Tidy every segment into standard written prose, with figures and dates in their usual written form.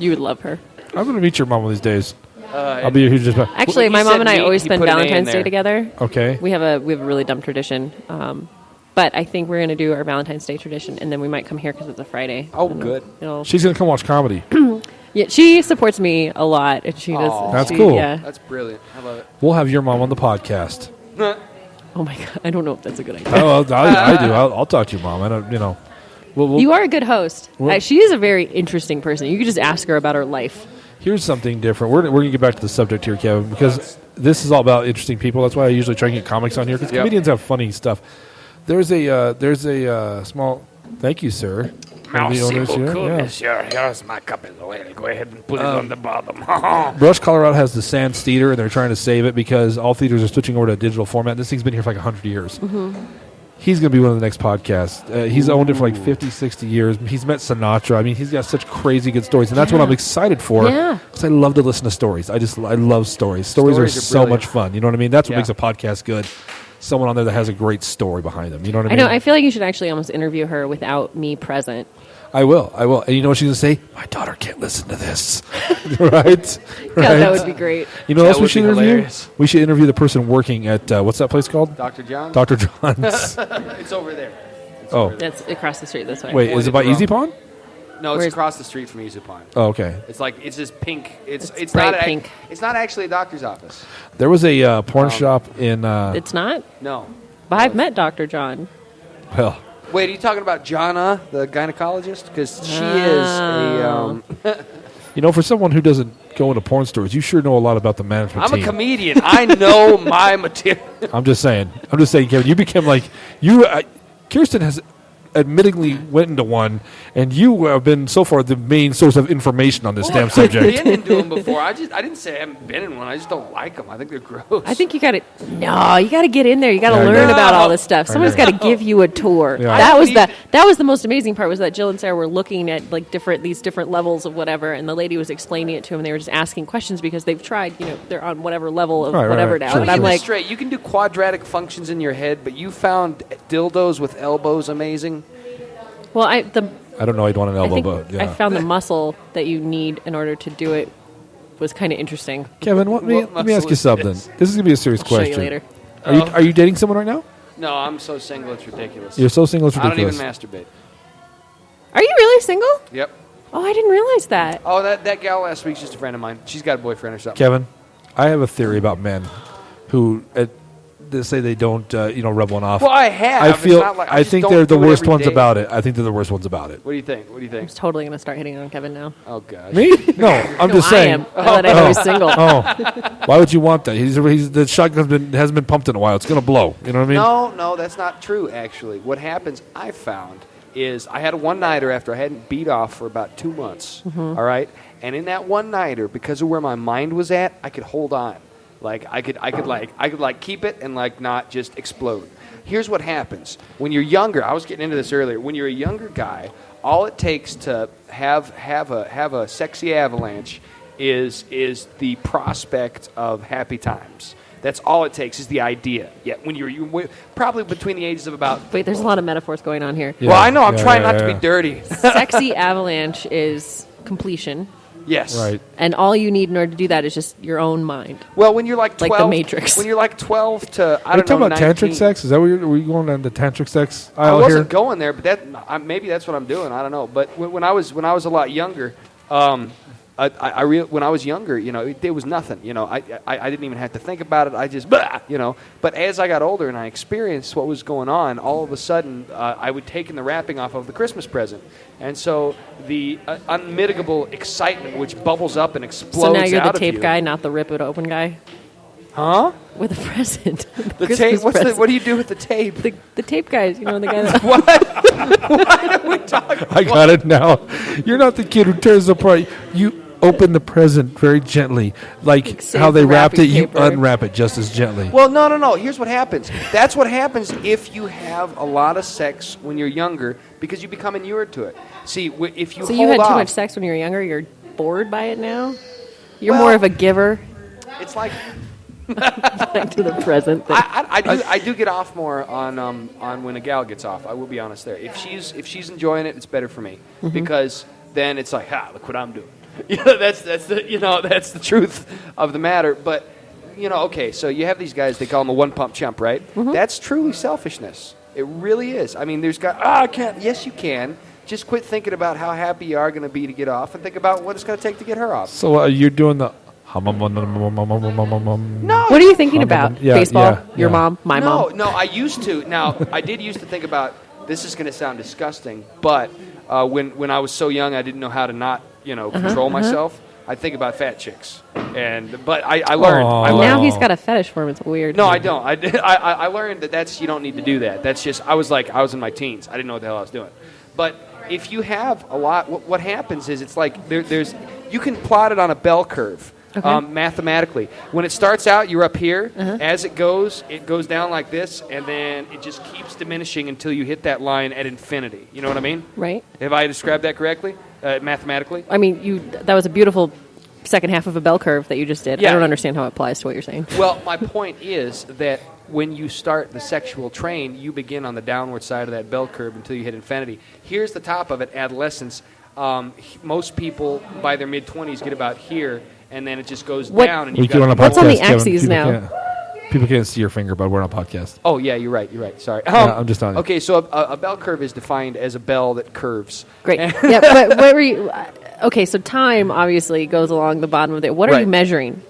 You would love her. I'm going to meet your mom one of these days. I'll be a huge... Actually, my mom and I always spend Valentine's Day together. Okay. We have a really dumb tradition. But I think we're going to do our Valentine's Day tradition, and then we might come here because it's a Friday. Oh, good. She's going to come watch comedy. Yeah, she supports me a lot. And she does. That's cool. Yeah. That's brilliant. I love it. We'll have your mom on the podcast. Oh, my God. I don't know if that's a good idea. I do. I'll talk to your mom. I don't, you are a good host. She is a very interesting person. You could just ask her about her life. Here's something different. We're going to get back to the subject here, Kevin, because this is all about interesting people. That's why I usually try and get comics on here, because comedians have funny stuff. There's a small... Thank you, sir. Merci beaucoup, monsieur. Here's my cup of oil. Go ahead and put it on the bottom. Rush, Colorado has the Sands Theater, and they're trying to save it because all theaters are switching over to a digital format. This thing's been here for like 100 years. Mm-hmm. He's going to be one of the next podcasts. He's owned it for like 50, 60 years. He's met Sinatra. I mean, he's got such crazy good stories, and that's what I'm excited for. Yeah. Because I love to listen to stories. I love stories. Stories are so much fun. You know what I mean? That's what makes a podcast good. Someone on there that has a great story behind them. You know what I mean? I know. I feel like you should actually almost interview her without me present. I will. And you know what she's going to say? My daughter can't listen to this. Right? Yeah, that would be great. You know what else we should interview? Hilarious. We should interview the person working at, what's that place called? Dr. John's? Dr. John's. It's over there. That's across the street this way. Wait, is it by Easy Pond? No, it's across the street from Easy Pond. Oh, okay. It's this pink. It's bright not pink. It's not actually a doctor's office. There was a porn shop in... it's not? No. But I've met Dr. John. Well... Wait, are you talking about Jonna, the gynecologist? Because she is a... You know, for someone who doesn't go into porn stores, you sure know a lot about the management team. I'm a comedian. I know my material. I'm just saying, Kevin, you became like... Kirsten has admittedly went into one, and you have been so far the main source of information on this damn subject. I've been into them before. I didn't say I haven't been in one. I just don't like them. I think they're gross. I think you got to get in there. You got to learn about all this stuff. Someone's got to give you a tour. Yeah. That was the most amazing part, was that Jill and Sarah were looking at like these different levels of whatever, and the lady was explaining it to them, and they were just asking questions because they've tried, they're on whatever level of whatever now. Let me get this straight. You can do quadratic functions in your head, but you found dildos with elbows amazing. Well, I don't know. I'd want an elbow, but I found the muscle that you need in order to do it was kind of interesting. Kevin, let me ask you something. This is going to be a serious question. Show you later. Are you dating someone right now? No, I'm so single it's ridiculous. You're so single it's ridiculous. I don't even masturbate. Are you really single? Yep. Oh, I didn't realize that. Oh, that gal last week's just a friend of mine. She's got a boyfriend or something. Kevin, I have a theory about men who they say they don't, rub one off. Well, I have. I think they're the worst ones about it. I think they're the worst ones about it. What do you think? I'm totally going to start hitting on Kevin now. Oh, gosh. Me? No, I'm just saying. I am. Now that I know he's single. Oh, why would you want that? The shotgun hasn't been pumped in a while. It's going to blow. You know what I mean? No, that's not true, actually. What happens, I found, is I had a one-nighter after I hadn't beat off for about 2 months. Mm-hmm. All right? And in that one-nighter, because of where my mind was at, I could hold on. Like I could keep it and not just explode. Here's what happens when you're younger. I was getting into this earlier. When you're a younger guy, all it takes to have a sexy avalanche is the prospect of happy times. That's all it takes is the idea. Yeah, when you're probably between the ages of about. Wait, there's a lot of metaphors going on here. Yeah. Well, I know. I'm trying not to be dirty. Sexy avalanche is completion. Yes. Right. And all you need in order to do that is just your own mind. Well, when you're like 12, like the Matrix. When you're like 12 to Are you talking about 19. tantric sex? Is that were you going down the tantric sex I aisle wasn't here? going there, but maybe that's what I'm doing. I don't know. But when I was a lot younger, when I was younger, it was nothing. I didn't even have to think about it. I just, But as I got older and I experienced what was going on, all of a sudden I would take the wrapping off of the Christmas present, and so the unmitigable excitement which bubbles up and explodes. So now you're out the tape of you. guy, not the rip it open guy. Huh? With a present. The tape. What do you do with the tape? The tape guys. The guy that. What? What are we talking about? I got it now. You're not the kid who tears apart. You open the present very gently, like how they wrapped it. You unwrap it just as gently. Well, no. Here's what happens. That's what happens if you have a lot of sex when you're younger, because you become inured to it. See, if you so hold you had off, too much sex when you were younger. You're bored by it now. You're more of a giver. It's like. Back to the present. I do get off more on when a gal gets off. I will be honest there. If she's enjoying it, it's better for me because then it's like, look what I'm doing. That's the truth of the matter. But okay, so you have these guys. They call them a one-pump chump, right? Mm-hmm. That's truly selfishness. It really is. I mean, there's guys. I can't. Yes, you can. Just quit thinking about how happy you are going to be to get off, and think about what it's going to take to get her off. So you're doing the. No. What are you thinking about? Baseball? Your mom? My mom? No, I used to. Now, I did used to think about, this is going to sound disgusting, but when I was so young, I didn't know how to not, control myself. I think about fat chicks. But I learned. Now he's got a fetish for him. It's weird. No, I don't. I learned that you don't need to do that. That's just, I was in my teens. I didn't know what the hell I was doing. But if you have a lot, what happens is it's like there's you can plot it on a bell curve. Okay. Mathematically, when it starts out, you're up here. As it goes down like this, and then it just keeps diminishing until you hit that line at infinity. You know what I mean? Right. Have I described that correctly, mathematically? I mean, that was a beautiful second half of a bell curve that you just did. Yeah. I don't understand how it applies to what you're saying. Well, my point is that when you start the sexual train, you begin on the downward side of that bell curve until you hit infinity. Here's the top of it, adolescence. Most people, by their mid-20s, get about here, and then it just goes down. And what's on the axes now? People can't see your finger, but we're on a podcast. Oh, yeah, you're right. Sorry. I'm just on it. Okay, so a bell curve is defined as a bell that curves. Great. Yeah, but what were you... Okay, so time obviously goes along the bottom of it. What are you measuring?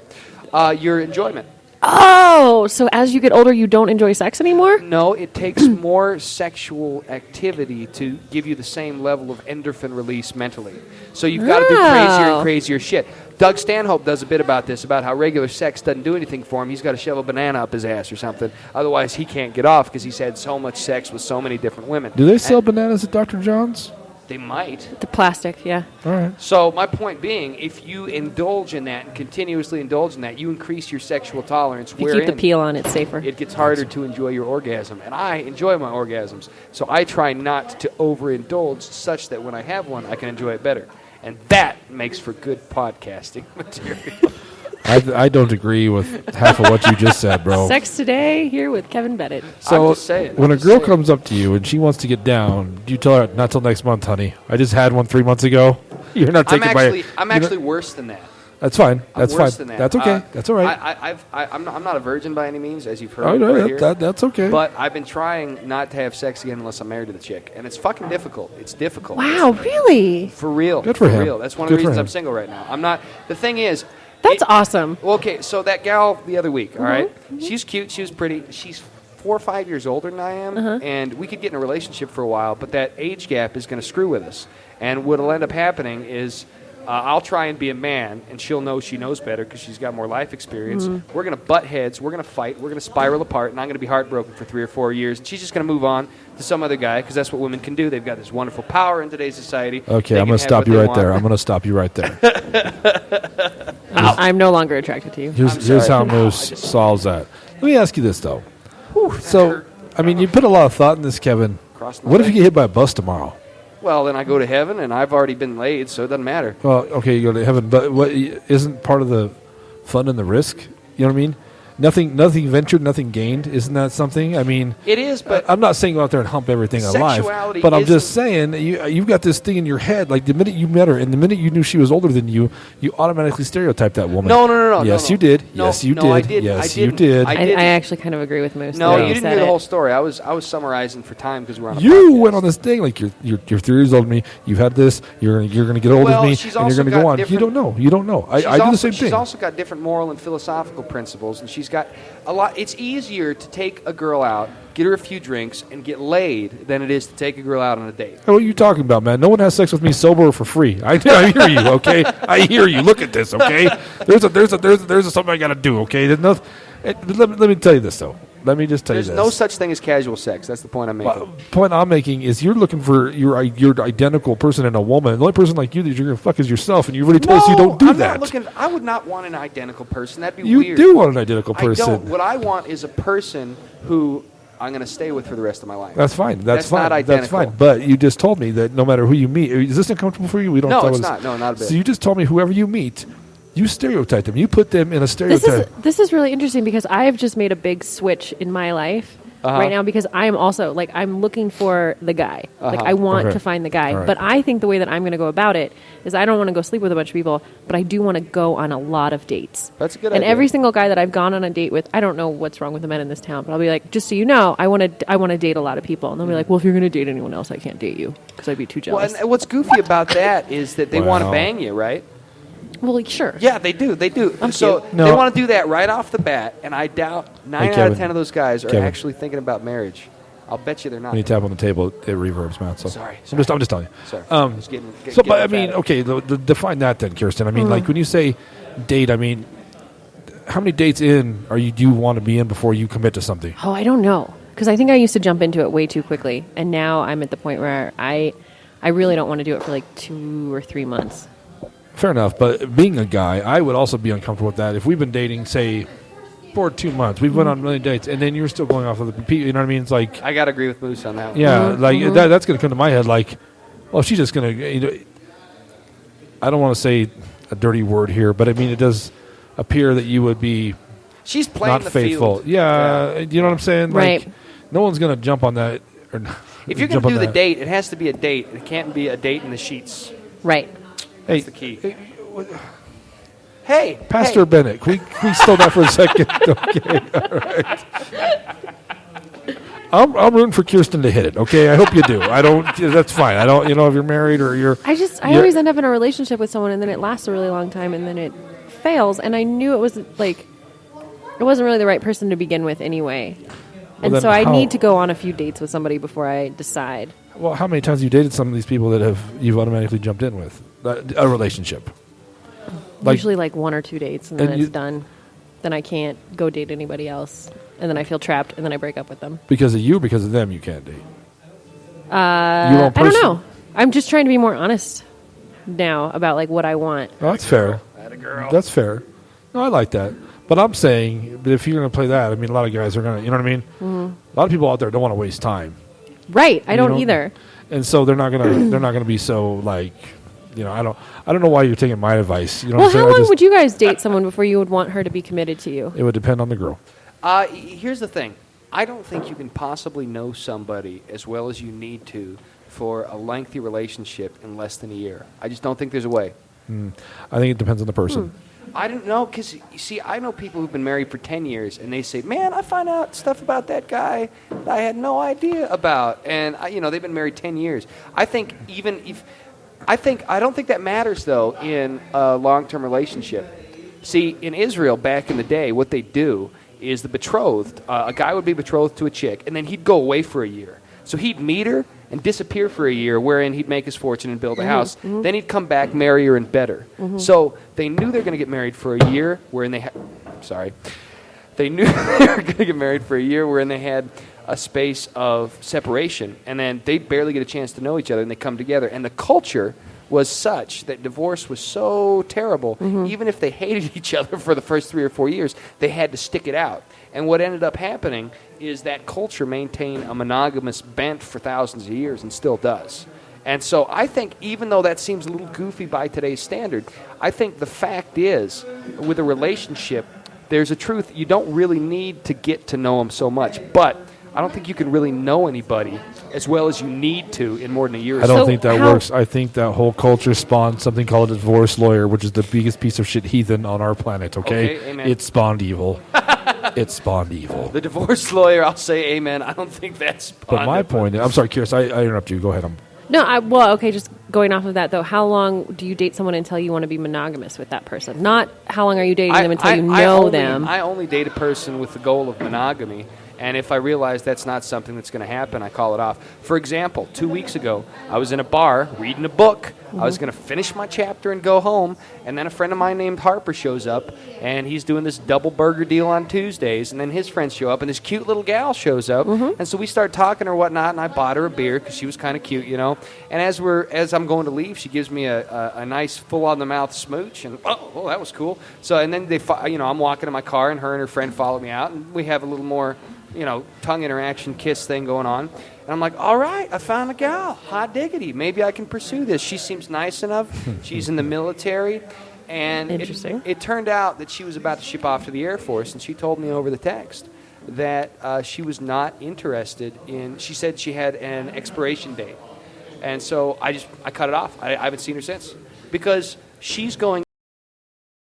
Your enjoyment. Oh, so as you get older, you don't enjoy sex anymore? No, it takes more sexual activity to give you the same level of endorphin release mentally. So you've got to do crazier and crazier shit. Doug Stanhope does a bit about this, about how regular sex doesn't do anything for him. He's got to shove a banana up his ass or something. Otherwise, he can't get off because he's had so much sex with so many different women. Do they sell bananas at Dr. John's? They might. The plastic, yeah. All right. So my point being, if you indulge in that and continuously indulge in that, you increase your sexual tolerance. If you keep the peel on, it's safer. It gets harder to enjoy your orgasm. And I enjoy my orgasms. So I try not to overindulge such that when I have one, I can enjoy it better. And that makes for good podcasting material. I don't agree with half of what you just said, bro. Sex Today here with Kevin Bennett. So I'm just saying, when a girl comes up to you and she wants to get down, do you tell her, not till next month, honey? I just had one 3 months ago. You're not taking I'm actually worse than that. That's fine. That's fine. Than that. That's okay. That's all right. I'm not a virgin by any means, as you've heard. That's okay. But I've been trying not to have sex again unless I'm married to the chick, and it's fucking difficult. It's difficult. Wow, really? For real. Good for him. Real. That's one of the reasons I'm single right now. I'm not. The thing is. That's awesome. Well, okay, so that gal the other week, all right? She's cute. She was pretty. She's 4 or 5 years older than I am, and we could get in a relationship for a while, but that age gap is going to screw with us. And what'll end up happening is I'll try and be a man, and she'll know she knows better because she's got more life experience. We're going to butt heads. We're going to fight. We're going to spiral apart, and I'm going to be heartbroken for 3 or 4 years. And she's just going to move on to some other guy because that's what women can do. They've got this wonderful power in today's society. Okay, I'm going to stop you right there. I'm going to stop you right there. I'm no longer attracted to you. Here's how Moose solves that. Let me ask you this, though. So, I mean, you put a lot of thought in this, Kevin. What if you get hit by a bus tomorrow? Well, then I go to heaven, and I've already been laid, so it doesn't matter. Well, okay, you go to heaven, but what isn't part of the fun and the risk? You know what I mean? Nothing ventured, nothing gained. Isn't that something? I mean, it is, but I'm not saying go out there and hump everything alive. But I'm just saying you've got this thing in your head. Like the minute you met her and the minute you knew she was older than you, you automatically stereotyped that woman. No. Yes, you did. Yes, you did. I didn't. Yes, you did. I actually kind of agree with Moose. No, you didn't hear the whole story. I was summarizing for time because we're on a podcast. You went on this thing like you're 3 years older than me. You've had this. You're going to get older than me, and you're going to go on. You don't know. You don't know. I do the same thing. She's also got different moral and philosophical principles, and she's got a lot. It's easier to take a girl out, get her a few drinks, and get laid than it is to take a girl out on a date. What are you talking about, man? No one has sex with me sober or for free. I hear you, okay? I hear you. Look at this, okay? There's something I got to do, okay? Let me tell you this, though. Let me just tell you this. There's no such thing as casual sex. That's the point I'm making. The point I'm making is you're looking for your identical person in a woman. The only person like you that you're going to fuck is yourself, and you really told us you don't do that. I would not want an identical person. That'd be weird. You do want an identical person. I don't. What I want is a person who I'm going to stay with for the rest of my life. That's fine. That's fine. Not identical. That's fine. But you just told me that no matter who you meet, is this uncomfortable for you? We don't. No, it's not. No, not a bit. So you just told me whoever you meet, you stereotype them. You put them in a stereotype. This is really interesting because I have just made a big switch in my life right now because I am also like I'm looking for the guy. Like I want to find the guy, but I think the way that I'm going to go about it is I don't want to go sleep with a bunch of people, but I do want to go on a lot of dates. That's a good idea. idea. Every single guy that I've gone on a date with, I don't know what's wrong with the men in this town, but I'll be like, just so you know, I want to date a lot of people, and they'll be like, well, if you're going to date anyone else, I can't date you because I'd be too jealous. Well, and what's goofy about that is that they want to bang you, right? Well, like, sure. Yeah, they do. They do. So they want to do that right off the bat, and I doubt 9 out of 10 of those guys are actually thinking about marriage. I'll bet you they're not. When you tap on the table, it reverbs, Matt. So Sorry. I'm just telling you. Sorry. But I mean, okay, define that then, Kirsten. I mean, like when you say date, I mean, how many dates in do you want to be in before you commit to something? Oh, I don't know, because I think I used to jump into it way too quickly, and now I'm at the point where I really don't want to do it for like 2 or 3 months. Fair enough, but being a guy, I would also be uncomfortable with that. If we've been dating, say, for 2 months, we've went on a million dates, and then you're still going off of the people, you know what I mean? It's like... I got to agree with Moose on that one. Yeah, that's going to come to my head like, well, she's just going to... I don't want to say a dirty word here, but I mean, it does appear that you would be She's playing not the faithful. field. Yeah, you know what I'm saying? Right. Like, no one's going to jump on that. If you're going to do the date, it has to be a date. It can't be a date in the sheets. Right. That's the key. Hey, Pastor Bennett, can we slow down for a second? Okay, all right. I'm rooting for Kirsten to hit it. Okay, I hope you do. I don't. That's fine. I don't. You know, if you're married or you're. I always end up in a relationship with someone, and then it lasts a really long time, and then it fails. And I knew it wasn't really the right person to begin with anyway. And so I need to go on a few dates with somebody before I decide. Well, how many times have you dated some of these people that you've automatically jumped in with a relationship? Usually like 1 or 2 dates, and then it's done. Then I can't go date anybody else, and then I feel trapped, and then I break up with them. Because of you, or because of them, you can't date. I don't know. I'm just trying to be more honest now about like what I want. Oh, that's fair. That's fair. No, I like that. But I'm saying that if you're going to play that, I mean, a lot of guys are going to, you know what I mean? Mm-hmm. A lot of people out there don't want to waste time. Right. I don't either. And so they're not going to be so like, you know, I don't know why you're taking my advice. You know well, how long would you guys date someone before you would want her to be committed to you? It would depend on the girl. Here's the thing. I don't think you can possibly know somebody as well as you need to for a lengthy relationship in less than a year. I just don't think there's a way. I think it depends on the person. I don't know, because, you see, I know people who've been married for 10 years, and they say, man, I find out stuff about that guy that I had no idea about. And, they've been married 10 years. I think I don't think that matters, though, in a long-term relationship. See, in Israel back in the day, what they do is the betrothed, a guy would be betrothed to a chick, and then he'd go away for a year. So he'd meet her and disappear for a year, wherein he'd make his fortune and build a house. Mm-hmm. Then he'd come back, marry her, and better. Mm-hmm. So they knew they were going to get married for a year, wherein they knew they were going to get married for a year, wherein they had a space of separation, and then they barely get a chance to know each other, and they come together. And the culture was such that divorce was so terrible, even if they hated each other for the first 3 or 4 years, they had to stick it out. And what ended up happening is that culture maintained a monogamous bent for thousands of years and still does. And so I think even though that seems a little goofy by today's standard, I think the fact is, with a relationship, there's a truth. You don't really need to get to know them so much. But I don't think you can really know anybody as well as you need to in more than a year or so. I don't think that works. I think that whole culture spawned something called a divorce lawyer, which is the biggest piece of shit heathen on our planet, okay? Amen. It spawned evil. It spawned evil. The divorce lawyer, I'll say amen. I don't think that's spawned. But my point, I'm sorry, Kirsten, I interrupt you. Go ahead. Just going off of that, though, how long do you date someone until you want to be monogamous with that person? Not how long are you dating them until you know them. I only date a person with the goal of monogamy. And if I realize that's not something that's going to happen, I call it off. For example, 2 weeks ago, I was in a bar reading a book. I was going to finish my chapter and go home. And then a friend of mine named Harper shows up, and he's doing this double burger deal on Tuesdays. And then his friends show up, and this cute little gal shows up. And so we start talking or whatnot, and I bought her a beer because she was kind of cute, you know. And as I'm going to leave, she gives me a nice full-on-the-mouth smooch. And, oh, that was cool. So, and then I'm walking in my car, and her friend follow me out, and we have a little more, tongue interaction, kiss thing going on. And I'm like, all right, I found a gal. Hot diggity. Maybe I can pursue this. She seems nice enough. She's in the military. And interesting. It turned out that she was about to ship off to the Air Force, and she told me over the text. that she was not interested in. She said she had an expiration date, and so I cut it off. I haven't seen her since because she's going